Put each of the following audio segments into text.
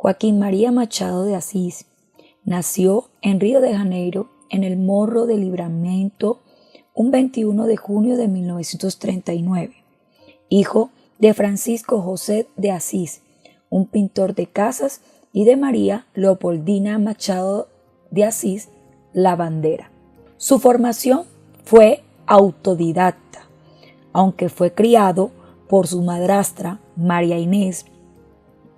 Joaquín María Machado de Assis nació en Río de Janeiro, en el Morro de Livramento, un 21 de junio de 1939, hijo de Francisco José de Assis, un pintor de casas, y de María Leopoldina Machado de Assis Lavandera. Su formación fue autodidacta, aunque fue criado por su madrastra María Inés,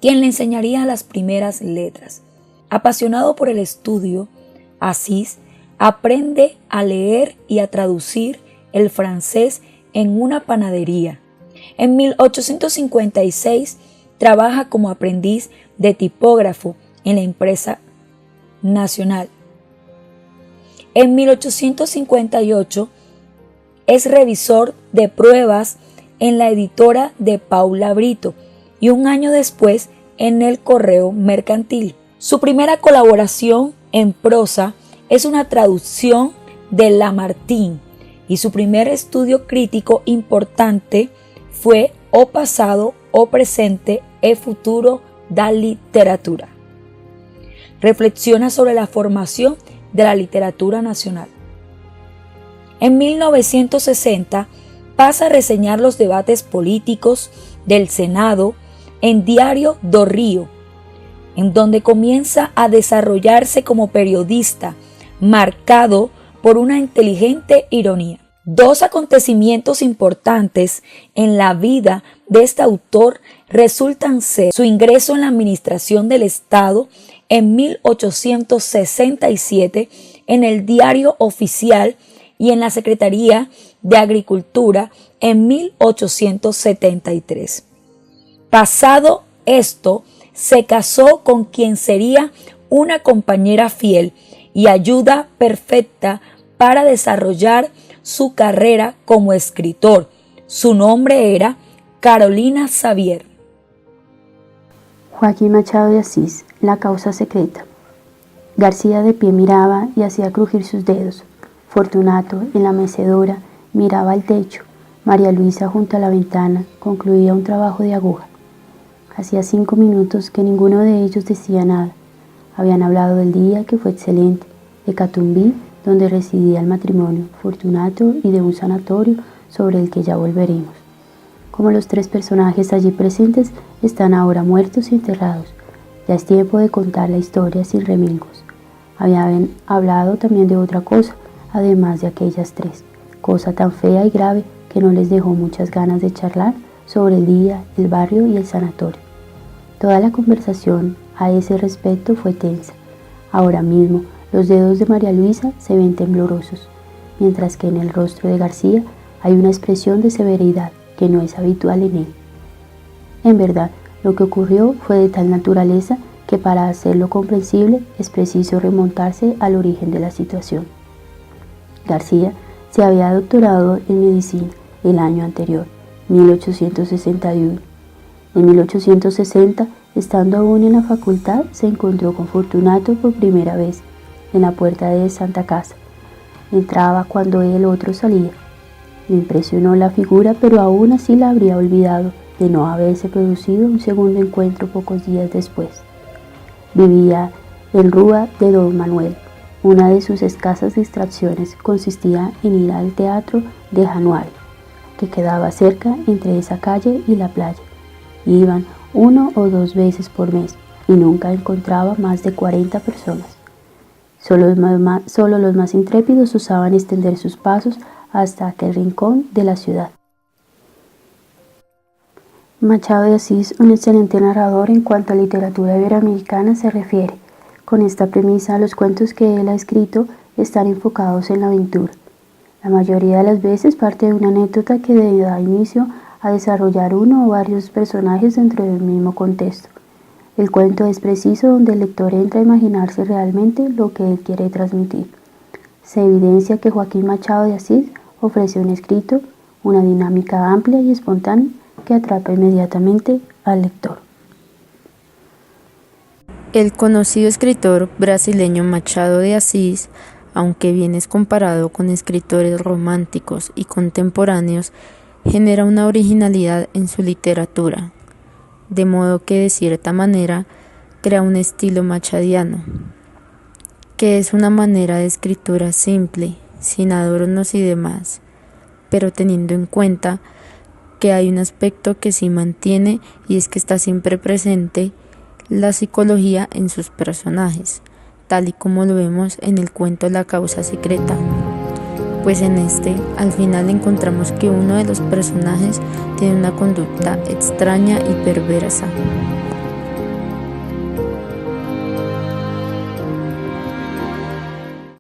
quien le enseñaría las primeras letras. Apasionado por el estudio, Assis aprende a leer y a traducir el francés en una panadería. En 1856 trabaja como aprendiz de tipógrafo en la Impresa Nacional. En 1858 es revisor de pruebas en la editora de Paula Brito y un año después en el Correo Mercantil. Su primera colaboración en prosa es una traducción de Lamartine y su primer estudio crítico importante fue O passado, o presente e futuro da literatura. Reflexiona sobre la formación de la literatura nacional. En 1960 pasa a reseñar los debates políticos del Senado en Diario do Rio, en donde comienza a desarrollarse como periodista, marcado por una inteligente ironía. Dos acontecimientos importantes en la vida de este autor resultan ser su ingreso en la administración del Estado en 1867 en el Diario Oficial y en la Secretaría de Agricultura en 1873. Pasado esto, se casó con quien sería una compañera fiel y ayuda perfecta para desarrollar su carrera como escritor. Su nombre era Carolina Xavier. Joaquín Machado de Assis, La causa secreta. García de pie miraba y hacía crujir sus dedos. Fortunato, en la mecedora, miraba al techo. María Luisa, junto a la ventana, concluía un trabajo de aguja. Hacía 5 minutos que ninguno de ellos decía nada. Habían hablado del día, que fue excelente, de Catumbí, donde residía el matrimonio, Fortunato, y de un sanatorio sobre el que ya volveremos. Como los 3 personajes allí presentes están ahora muertos y enterrados, ya es tiempo de contar la historia sin remilgos. Habían hablado también de otra cosa, además de aquellas 3, cosa tan fea y grave que no les dejó muchas ganas de charlar sobre el día, el barrio y el sanatorio. Toda la conversación a ese respecto fue tensa. Ahora mismo los dedos de María Luisa se ven temblorosos, mientras que en el rostro de García hay una expresión de severidad que no es habitual en él. En verdad, lo que ocurrió fue de tal naturaleza que para hacerlo comprensible es preciso remontarse al origen de la situación. García se había doctorado en medicina el año anterior, 1861. En 1860, estando aún en la facultad, se encontró con Fortunato por primera vez en la puerta de Santa Casa. Entraba cuando el otro salía. Le impresionó la figura, pero aún así la habría olvidado de no haberse producido un segundo encuentro pocos días después. Vivía en Rúa de Don Manuel. Una de sus escasas distracciones consistía en ir al teatro de Januario, que quedaba cerca entre esa calle y la playa. Iban 1 o 2 veces por mes y nunca encontraba más de 40 personas. Solo los más intrépidos osaban extender sus pasos hasta aquel rincón de la ciudad. Machado de Assis, un excelente narrador en cuanto a literatura iberoamericana se refiere. Con esta premisa, los cuentos que él ha escrito están enfocados en la aventura. La mayoría de las veces parte de una anécdota que da inicio a desarrollar uno o varios personajes dentro del mismo contexto. El cuento es preciso donde el lector entra a imaginarse realmente lo que él quiere transmitir. Se evidencia que Joaquín Machado de Assis ofrece un escrito, una dinámica amplia y espontánea que atrapa inmediatamente al lector. El conocido escritor brasileño Machado de Assis, aunque bien es comparado con escritores románticos y contemporáneos, genera una originalidad en su literatura, de modo que de cierta manera crea un estilo machadiano, que es una manera de escritura simple, sin adornos y demás, pero teniendo en cuenta que hay un aspecto que sí mantiene, y es que está siempre presente la psicología en sus personajes, tal y como lo vemos en el cuento La causa secreta. Pues en este, al final encontramos que uno de los personajes tiene una conducta extraña y perversa,